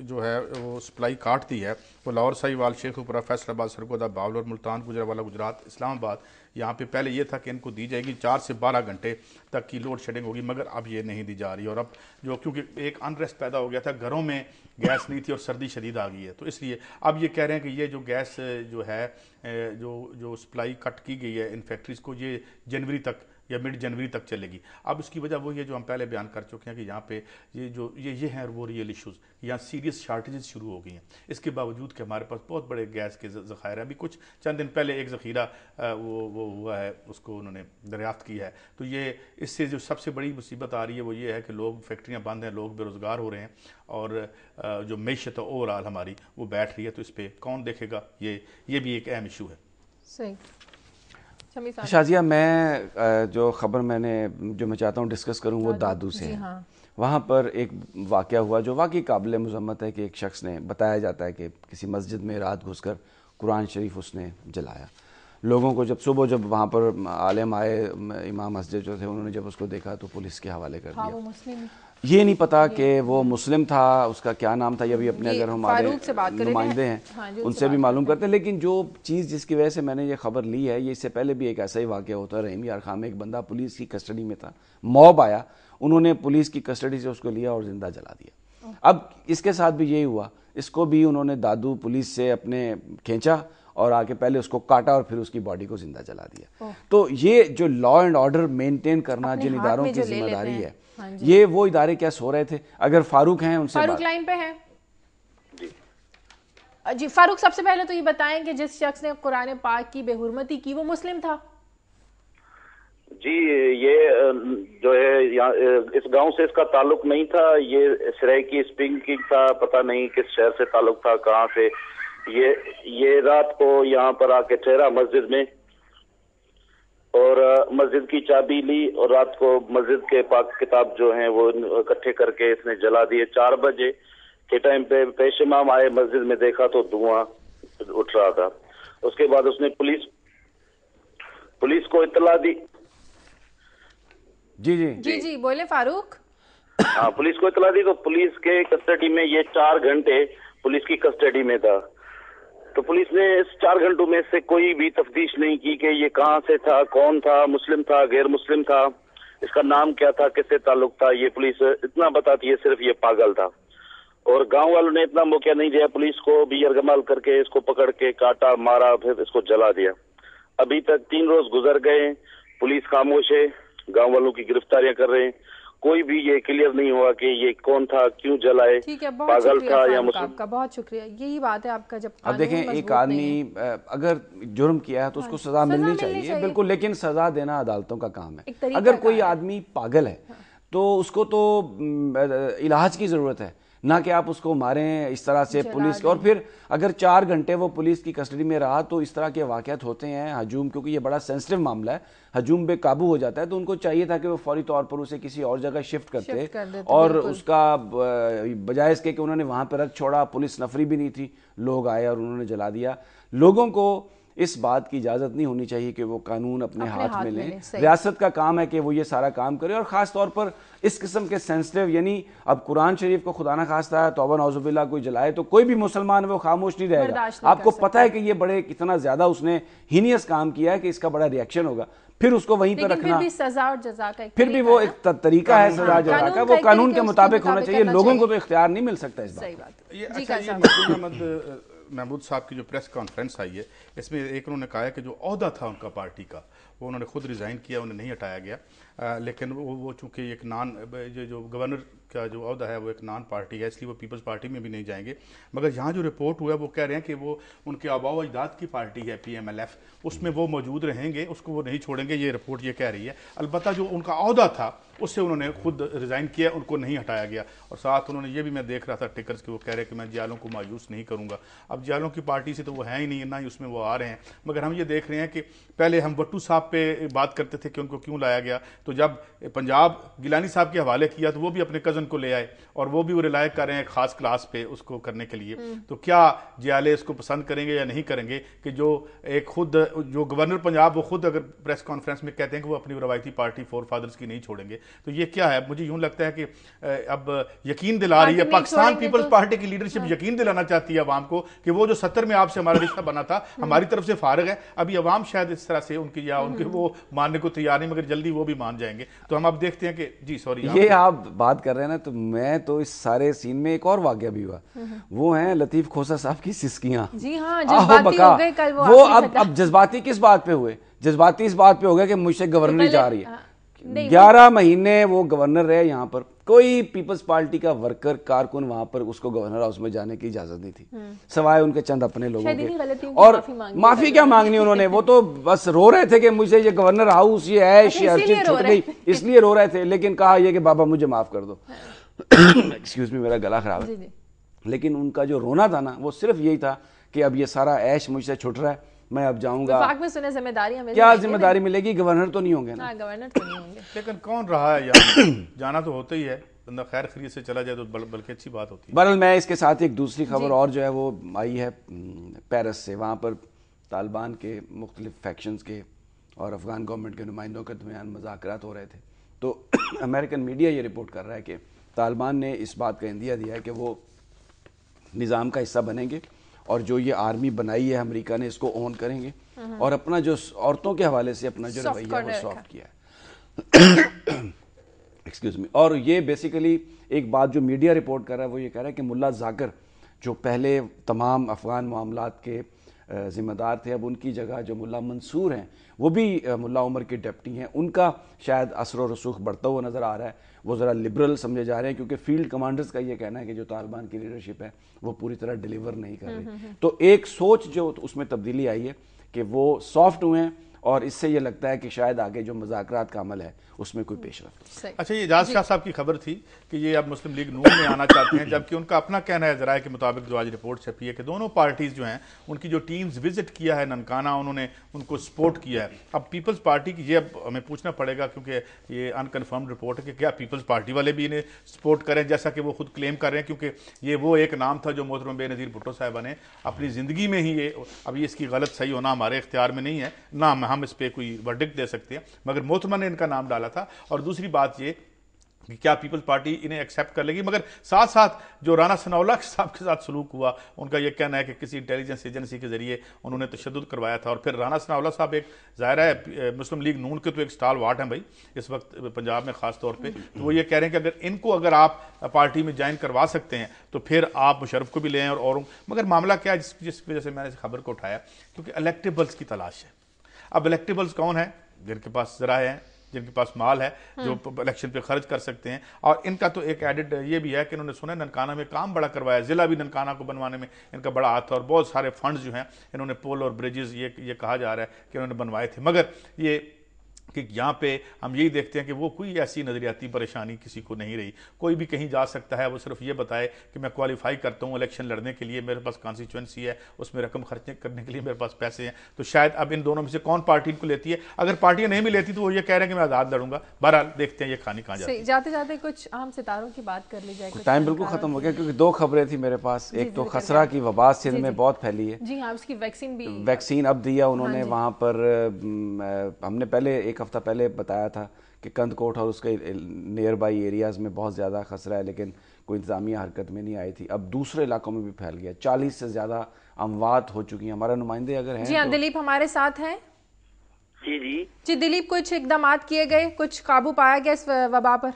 जो है वो सप्लाई काट दी है, वो लाहौर, साहिवाल, शेखुपुरा, फैसलाबाद, सरगोदा, बावल और मुल्तान, गुजरावाला, गुजरात, इस्लामाबाद, यहाँ पे पहले ये था कि इनको दी जाएगी 4 से 12 घंटे तक की लोड शेडिंग होगी, मगर अब ये नहीं दी जा रही। और अब जो क्योंकि एक अनरेस्ट पैदा हो गया था, घरों में गैस नहीं थी और सर्दी शदीद आ गई है, तो इसलिए अब ये कह रहे हैं कि ये जो गैस जो है जो सप्लाई कट की गई है इन फैक्ट्रीज को, ये जनवरी तक या मिड जनवरी तक चलेगी। अब उसकी वजह वो ये जो हम पहले बयान कर चुके हैं कि यहाँ पे ये हैं वो रियल इश्यूज़, यहाँ सीरियस शार्टेजेस शुरू हो गई हैं। इसके बावजूद कि हमारे पास बहुत बड़े गैस के ज़खायर हैं। अभी कुछ चंद दिन पहले एक ज़ख़ीरा वो हुआ है, उसको उन्होंने दरियाफ्त किया है। तो ये इससे जो सबसे बड़ी मुसीबत आ रही है वो ये है कि लोग, फैक्ट्रियाँ बंद हैं, लोग बेरोज़गार हो रहे हैं और जो मैशत ओवरऑल हमारी वो बैठ रही है। तो इस पर कौन देखेगा, ये भी एक अहम इशू है। सही। शाजिया, मैं जो खबर जो मैं चाहता हूँ डिस्कस करूँ वो दादू से है। हाँ। वहाँ पर एक वाक़या हुआ जो वाकई काबिल मज़म्मत है कि एक शख्स ने, बताया जाता है कि किसी मस्जिद में रात घुसकर कुरान शरीफ उसने जलाया। लोगों को जब वहाँ पर आलिम आए, इमाम मस्जिद जो थे, उन्होंने जब उसको देखा तो पुलिस के हवाले कर दिया। वो मुस्लिम, ये नहीं पता कि वो मुस्लिम था, उसका क्या नाम था, ये भी अपने अगर हमारे नुमाइंदे हैं उनसे भी मालूम करते हैं। लेकिन जो चीज़ जिसकी वजह से मैंने ये खबर ली है, ये इससे पहले भी एक ऐसा ही वाक़या होता है। रहीम यार खान में एक बंदा पुलिस की कस्टडी में था, मॉब आया, उन्होंने पुलिस की कस्टडी से उसको लिया और जिंदा जला दिया। अब इसके साथ भी यही हुआ, इसको भी उन्होंने दादू पुलिस से अपने खींचा और आके पहले उसको काटा और फिर उसकी बॉडी को जिंदा जला दिया। तो ये जो लॉ एंड ऑर्डर मेंटेन करना जिन इदारों की जिम्मेदारी है, ये वो इदारे क्या सो रहे थे? अगर फारूक हैं उनसे, फारूक लाइन पे हैं जी। फारूक, सबसे पहले तो ये बताएं कि जिस शख्स ने कुरान पाक की बेहुरमती की वो मुस्लिम था? जी, ये जो है यहाँ इस गांव से इसका ताल्लुक नहीं था, ये सरायकी स्प्रिंग था, पता नहीं किस शहर से ताल्लुक था, कहाँ से। ये रात को यहाँ पर आके ठहरा मस्जिद में और मस्जिद की चाबी ली और रात को मस्जिद के पाक किताब जो हैं वो इकट्ठे करके इसने जला दिए। 4 बजे के टाइम पे पेश इमाम आए मस्जिद में, देखा तो धुआं उठ रहा था। उसके बाद उसने पुलिस को इत्तला दी। जी बोले फारूक। हाँ, पुलिस को इत्तला दी तो पुलिस के कस्टडी में ये 4 घंटे पुलिस की कस्टडी में था। तो पुलिस ने इस 4 घंटों में से कोई भी तफ्तीश नहीं की कि ये कहाँ से था, कौन था, मुस्लिम था, गैर मुस्लिम था, इसका नाम क्या था, किससे ताल्लुक था। ये पुलिस इतना बताती है सिर्फ ये पागल था। और गांव वालों ने इतना मौका नहीं दिया पुलिस को भी, यरगमाल करके इसको पकड़ के काटा, मारा, फिर इसको जला दिया। अभी तक 3 रोज गुजर गए, पुलिस खामोश है, गांव वालों की गिरफ्तारियां कर रहे हैं, कोई भी ये क्लियर नहीं हुआ कि ये कौन था, क्यों जलाए, पागल था या मुस्लिम। आपका बहुत शुक्रिया। यही बात है आपका, जब अब देखें एक आदमी अगर जुर्म किया है तो उसको सजा मिलनी चाहिए, बिल्कुल, लेकिन सजा देना अदालतों का काम है। अगर कोई आदमी पागल है तो उसको तो इलाज की जरूरत है, ना कि आप उसको मारें इस तरह से पुलिस के। और फिर अगर 4 घंटे वो पुलिस की कस्टडी में रहा तो इस तरह के वाक़यात होते हैं। हजूम, क्योंकि ये बड़ा सेंसिटिव मामला है, हजूम बेकाबू हो जाता है, तो उनको चाहिए था कि वो फौरी तौर पर उसे किसी और जगह शिफ्ट करते और उसका बजाय इसके कि उन्होंने वहां पर रख छोड़ा, पुलिस नफरी भी नहीं थी, लोग आए और उन्होंने जला दिया। लोगों को इस बात की इजाजत नहीं होनी चाहिए कि वो कानून अपने हाथ में लें। रियासत का काम है कि वो ये सारा काम करे, और खास तौर पर इस किस्म के सेंसिटिव, यानी अब कुरान शरीफ को खुदा ना खास्ता है तौबा नौजुबिल्लाह कोई जलाए तो कोई भी मुसलमान वो खामोश नहीं रहेगा। आपको पता है कि ये बड़े कितना ज्यादा उसने हीनियस काम किया है कि इसका बड़ा रिएक्शन होगा, फिर उसको वहीं पर रखना, फिर भी सजा और जजा का फिर भी वो एक तरीका है सजा जजा का, वो कानून के मुताबिक होना चाहिए। लोगों को तो इख्तियार नहीं मिल सकता इस बात। महमूद साहब की जो प्रेस कॉन्फ्रेंस आई है, इसमें एक उन्होंने कहा है कि जो ओहदा था उनका पार्टी का, वो उन्होंने खुद रिज़ाइन किया, उन्हें नहीं हटाया गया। लेकिन वो चूँकि एक जो गवर्नर का जो ओहदा है वो एक नॉन पार्टी है, इसलिए वो पीपल्स पार्टी में भी नहीं जाएंगे। मगर यहाँ जो रिपोर्ट हुआ है वो कह रहे हैं कि वो उनके आबा व अजदाद की पार्टी है PMLF, उसमें वो मौजूद रहेंगे, उसको वो नहीं छोड़ेंगे, ये रिपोर्ट ये कह रही है। अलबत्ता जो उनका ओहदा था उससे उन्होंने खुद रिज़ाइन किया, उनको नहीं हटाया गया। और साथ उन्होंने ये भी, मैं देख रहा था टिकर्स के, वो कह रहे हैं कि मैं जियालों को मायूस नहीं करूँगा। अब जियालों की पार्टी से तो वो है ही नहीं, ना ही उसमें वो आ रहे हैं। मगर हम ये देख रहे हैं कि पहले हम भट्टू साहब पे बात करते थे कि उनको क्यों लाया गया, तो जब पंजाब गिलानी साहब के हवाले किया तो वो भी अपने कज़न को ले आए और वो भी वो रिलाय कर रहे हैं खास क्लास पे उसको करने के लिए। तो क्या जियाले इसको पसंद करेंगे या नहीं करेंगे कि जो एक खुद जो गवर्नर पंजाब वो खुद अगर प्रेस कॉन्फ्रेंस में कहते हैं कि वो अपनी रवायती पार्टी फोर फादर्स की नहीं छोड़ेंगे, तो ये क्या है? मुझे यूं लगता है कि अब यकीन दिला रही है पाकिस्तान पीपल्स पार्टी की लीडरशिप, यकीन दिलाना चाहती है अवाम को कि वो जो 70 में आपसे हमारा रिश्ता बना था हमारी तरफ से फारिग है। अभी अवाम शायद इस तरह से उनकी या उनके वो मानने को तैयार नहीं, मगर जल्दी वो भी मान जाएंगे। तो हम अब देखते हैं कि जी सॉरी, ये आप बात कर रहे हैं ना, तो मैं तो इस सारे सीन में एक और वाकया भी हुआ, वो है लतीफ खोसा साहब की सिस्कियां। जी हाँ, जज्बाती हो गए कल वो अब जज्बाती किस बात पे हुए? जज्बाती इस बात पे हो गया कि मुझसे गवर्नर जा रही है। 11 महीने वो गवर्नर रहे यहाँ पर, कोई पीपल्स पार्टी का वर्कर कारकुन वहां पर उसको गवर्नर हाउस में जाने की इजाजत नहीं थी, सवाए उनके चंद अपने लोगों के। और माफी क्या मांगनी उन्होंने, वो तो बस रो रहे थे कि मुझे ये गवर्नर हाउस, ये ऐश, ये हर चीज छूट गई, इसलिए रो रहे थे। लेकिन कहा ये कि बाबा मुझे माफ कर दो, एक्सक्यूज मी, मेरा गला खराब है। लेकिन उनका जो रोना था ना, वो सिर्फ यही था कि अब ये सारा ऐश मुझसे छूट रहा है, मैं अब जाऊंगा। में सुने जिम्मेदारी हमें क्या जिम्मेदारी मिलेगी? गवर्नर तो नहीं होंगे ना। गवर्नर तो नहीं होंगे। लेकिन कौन रहा है यार, जाना तो होता ही है, बंदा खैर खैरियत से चला जाए तो बल्कि अच्छी बात होती है। बहरहाल मैं इसके साथ एक दूसरी खबर और जो है वो आई है पेरिस से। वहाँ पर तालिबान के मुख्तलिफ फैक्शंस के और अफगान गवर्नमेंट के नुमाइंदों के दरमियान मुज़ाकरात हो रहे थे। तो अमेरिकन मीडिया ये रिपोर्ट कर रहा है कि तालिबान ने इस बात का इंदिया दिया है कि वो निज़ाम का हिस्सा बनेंगे और जो ये आर्मी बनाई है अमेरिका ने इसको ऑन करेंगे और अपना जो औरतों के हवाले से अपना जो रवैया है वो सॉफ्ट किया है। Excuse me. और ये बेसिकली एक बात जो मीडिया रिपोर्ट कर रहा है वो ये कह रहा है कि मुल्ला जाकिर जो पहले तमाम अफगान मामलात के जिम्मेदार थे, अब उनकी जगह जो मुल्ला मंसूर हैं वो भी मुल्ला उमर के डिप्टी हैं, उनका शायद असर और रसूख बढ़ता हुआ नज़र आ रहा है। वो ज़रा लिबरल समझे जा रहे हैं क्योंकि फील्ड कमांडर्स का ये कहना है कि जो तालिबान की लीडरशिप है वो पूरी तरह डिलीवर नहीं कर रही। तो एक सोच जो उसमें तब्दीली आई है कि वो सॉफ्ट हुए हैं और इससे ये लगता है कि शायद आगे जो मुज़ाकरात का अमल है उसमें कोई पेशरफ्त। अच्छा, ये एजाज शाह साहब की खबर थी कि ये अब मुस्लिम लीग नून में आना चाहते हैं, जबकि उनका अपना कहना है ज़राए के मुताबिक जो आज रिपोर्ट छपी है कि दोनों पार्टीज जो हैं उनकी जो टीम्स विजिट किया है ननकाना, उन्होंने उनको सपोर्ट किया है। अब पीपल्स पार्टी की ये अब हमें पूछना पड़ेगा क्योंकि ये अनकन्फर्म रिपोर्ट है कि क्या पीपल्स पार्टी वाले भी इन्हें सपोर्ट करें जैसा कि वो खुद क्लेम कर रहे हैं, क्योंकि ये वो एक नाम था जो मोहतरम बेनज़ीर भुट्टो साहिबा ने अपनी ज़िंदगी में ही, ये अभी इसकी गलत सही होना हमारे इख्तियार में नहीं है, ना हम इस पर कोई वर्डिक्ट दे सकते हैं, मगर मोहतरमा ने इनका नाम डाला था। और दूसरी बात ये कि क्या पीपल्स पार्टी इन्हें एक्सेप्ट कर लेगी। मगर साथ साथ जो राना सनाउल्लाह साहब के साथ सलूक हुआ, उनका यह कहना है कि किसी इंटेलिजेंस एजेंसी के जरिए उन्होंने तशद्दुद करवाया था। और फिर राना सनाउल्लाह साहब एक ज़ाहिर है मुस्लिम लीग नून के तो एक स्टाल वाट हैं भाई इस वक्त पंजाब में खास तौर पर, तो वो ये कह रहे हैं कि अगर आप पार्टी में ज्वाइन करवा सकते हैं तो फिर आप मुशर्रफ को भी ले आएं और औरों। मगर मामला क्या है जिस वजह से मैंने इस खबर को उठाया, क्योंकि इलेक्टेबल्स की तलाश है। अब इलेक्टेबल्स कौन है? जिनके पास जरा है, जिनके पास माल है, जो इलेक्शन पे खर्च कर सकते हैं। और इनका तो एक एडिड ये भी है कि इन्होंने सुना ननकाना में काम बड़ा करवाया, जिला भी ननकाना को बनवाने में इनका बड़ा हाथ था और बहुत सारे फंड्स जो हैं इन्होंने पोल और ब्रिजेस ये कहा जा रहा है कि इन्होंने बनवाए थे। मगर ये कि यहाँ पे हम यही देखते हैं कि वो कोई ऐसी नजरियाती परेशानी किसी को नहीं रही। कोई भी कहीं जा सकता है, वो सिर्फ ये बताए कि मैं क्वालिफाई करता हूँ इलेक्शन लड़ने के लिए, मेरे पास कॉन्स्टिट्यूंसी है, उसमें रकम खर्च करने के लिए मेरे पास पैसे हैं। तो शायद अब इन दोनों में से कौन पार्टी इनको लेती है। अगर पार्टियां नहीं भी लेती तो वो ये कह रहे हैं कि मैं आज़ाद लड़ूंगा। बहरहाल देखते हैं ये कहानी कहाँ जाती है। जाते जाते कुछ अहम सितारों की बात कर ली जाए। टाइम बिल्कुल खत्म हो गया क्योंकि दो खबरें थी मेरे पास। एक तो खसरा की वबा सिंध में बहुत फैली है। जी हाँ, उसकी वैक्सीन अब दिया उन्होंने। वहाँ पर हमने पहले एक हफ्ता पहले बताया था कि कंदकोट और उसके नियर बाई एरियाज में बहुत ज़्यादा खसरा है, लेकिन कोई इंतजामिया हरकत में नहीं आई थी। अब दूसरे इलाकों में भी फैल गया। 40 से ज़्यादा अमवात हो चुकी हैं। हमारा नुमाइंदे अगर हैं जी हाँ, तो दिलीप हमारे साथ हैं। जी दिलीप, कुछ इकदाम किए गए, कुछ काबू पाया गया इस वबा पर?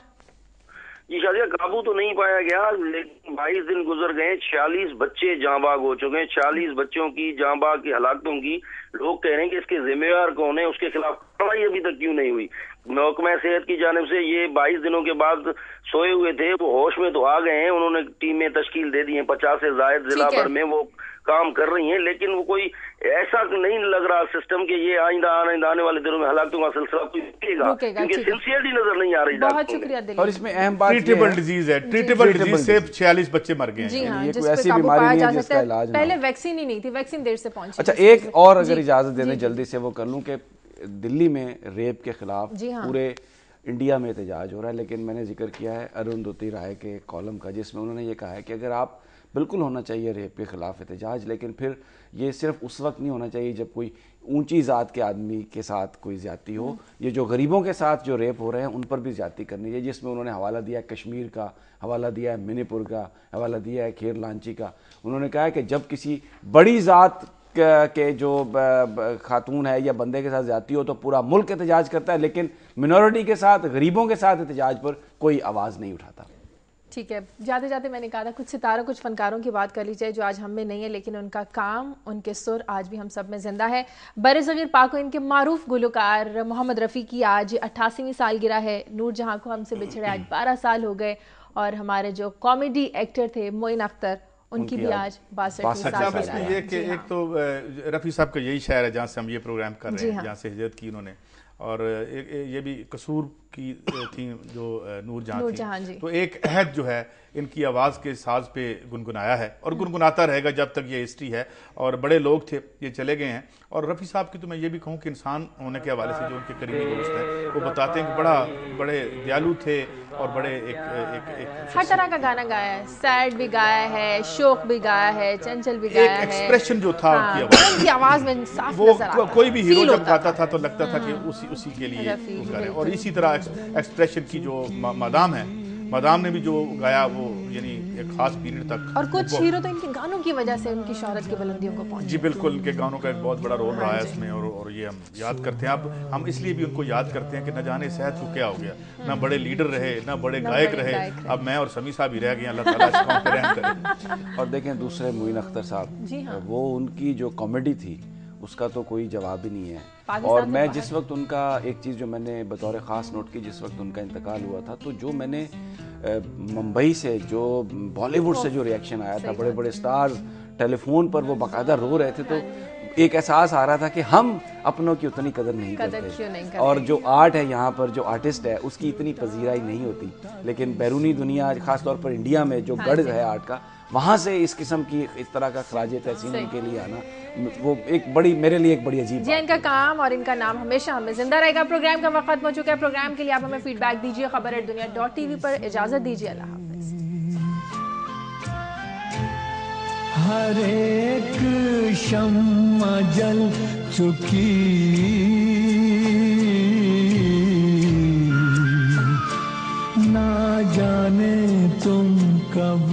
जी शादिया, काबू तो नहीं पाया गया, लेकिन 22 दिन गुजर गए, 46 बच्चे जांबाग हो चुके हैं। 40 बच्चों की जांबाग की हलाकतों की लोग कह रहे हैं कि इसके जिम्मेवार कौन है, उसके खिलाफ कार्रवाई अभी तक क्यों नहीं हुई। महकमा सेहत की जानिब से ये 22 दिनों के बाद सोए हुए थे, वो होश में तो आ गए हैं। उन्होंने टीमें तश्कील दे दी हैं, 50 से ज्यादा जिला भर में वो काम कर रही हैं, लेकिन वो कोई ऐसा नहीं लग रहा सिस्टम के ये आने वाले दिनों में हलाकतों का सिलसिला रुकेगा, क्योंकि सिंसियरिटी नजर नहीं आ रही। बहुत शुक्रिया दिलीप। और इसमें अहम बात ट्रीटेबल डिजीज है, ट्रीटेबल डिजीज से 46 बच्चे मर गए हैं। ये कोई ऐसी बीमारी नहीं है जिसका इलाज पहले वैक्सीन ही नहीं थी, वैक्सीन देर से पहुंची। अच्छा, एक और अगर इजाजत दे दें जल्दी से वो कर लूं कि दिल्ली में रेप के खिलाफ पूरे इंडिया में एहतजाज हो रहा है, लेकिन मैंने जिक्र किया है अरुंधति राय के कॉलम का, जिसमें उन्होंने ये कहा है कि अगर आप बिल्कुल होना चाहिए रेप के खिलाफ एहतजाज, लेकिन फिर ये सिर्फ उस वक्त नहीं होना चाहिए जब कोई ऊंची ज़ात के आदमी के साथ कोई ज़्यादती हो। ये जो गरीबों के साथ जो रेप हो रहे हैं उन पर भी ज़्यादती करनी चाहिए, जिसमें उन्होंने हवाला दिया है कश्मीर का, हवाला दिया है मणिपुर का, हवाला दिया है खेर लांची का। उन्होंने कहा है कि जब किसी बड़ी ज़ात के जो खातून है या बंदे के साथ ज़्यादती हो तो पूरा मुल्क एहतजाज करता है, लेकिन मिनॉरिटी के साथ, गरीबों के साथ एहतजाज पर कोई आवाज़ नहीं उठाता। ठीक है, जाते जाते मैंने कहा था कुछ सितारों, कुछ फनकारों की बात कर ली जाए जो आज हम में नहीं है, लेकिन उनका काम, उनके सुर आज भी हम सब में जिंदा है। बरसगीर पाक को इनके मारूफ गुलकार मोहम्मद रफ़ी की आज 88वीं सालगिरह है। नूर जहां को हमसे बिछड़े आज 12 साल हो गए। और हमारे जो कॉमेडी एक्टर थे मोइन अख्तर, उनकी भी आज 62वीं सालगिरह है। ये कि एक तो रफ़ी साहब का यही शहर है जहाँ से हम ये प्रोग्राम कर रहे हैं, जहाँ से हिजरत की उन्होंने। और ये भी कसूर की थी जो नूर जहां थी। तो एक अहद जो है इनकी आवाज़ के साज पे गुनगुनाया है और गुनगुनाता रहेगा जब तक ये हिस्ट्री है। और बड़े लोग थे, ये चले गए हैं। और रफ़ी साहब की तो मैं ये भी कहूँ कि इंसान होने के हवाले से जो उनके करीबी दोस्त हैं वो बताते हैं कि बड़े दयालु थे और बड़े एक हर तरह का गाना गाया है, सैड भी गाया है, शोक भी गाया है, चंचल भी गाया है। एक्सप्रेशन जो था उनकी आवाज़ में साफ नजर आता था। कोई भी हीरो जब गाता था तो लगता था कि उसी के लिए गा रहे। और इसी तरह एक्सप्रेशन की जो मादाम है, मादाम ने भी जो गाया वो यानी एक खास पीरियड तक। और कुछ हीरो तो इनके गानों की वजह से उनकी शोहरत की बुलंदियों को पहुंचे। जी बिल्कुल, इनके गानों का एक बहुत बड़ा रोल रहा है इसमें। और ये हम याद करते हैं। अब हम इसलिए भी उनको याद करते हैं कि न जाने सेहत को क्या हो गया, ना बड़े लीडर रहे, ना बड़े गायक रहे। अब मैं और समी साहब ही रह गए, अल्लाह ताला इस कौम पे रहम करे। और देखें दूसरे मोइन अख्तर साहब, वो उनकी जो कॉमेडी थी उसका तो कोई जवाब ही नहीं है। और मैं जिस वक्त उनका एक चीज़ जो मैंने बतौर ख़ास नोट की, जिस वक्त उनका इंतकाल हुआ था तो जो मैंने मुंबई से, जो बॉलीवुड से जो रिएक्शन आया था, बड़े बड़े स्टार्स टेलीफोन पर वो बाकायदा रो रहे थे, तो एक एहसास आ रहा था कि हम अपनों की उतनी कदर नहीं करते। और जो आर्ट है यहाँ पर, जो आर्टिस्ट है उसकी इतनी पजीराई नहीं होती। लेकिन बैरूनी दुनिया, खासतौर पर इंडिया में जो गढ़ है आर्ट का, वहाँ से इस किस्म की इस तरह का खराज तहसीन उनके लिए आना, वो एक बड़ी, मेरे लिए एक बड़ी अजीब बात है। इनका काम और इनका नाम हमेशा हमें जिंदा रहेगा। प्रोग्राम का वक्त हो चुका है। प्रोग्राम के लिए आप हमें फीडबैक दीजिए। खबर@दुनिया.tv पर इजाजत दीजिए। अल्लाह हाफ़िज़। हर एक शम्मा जल चुकी, ना तुम कब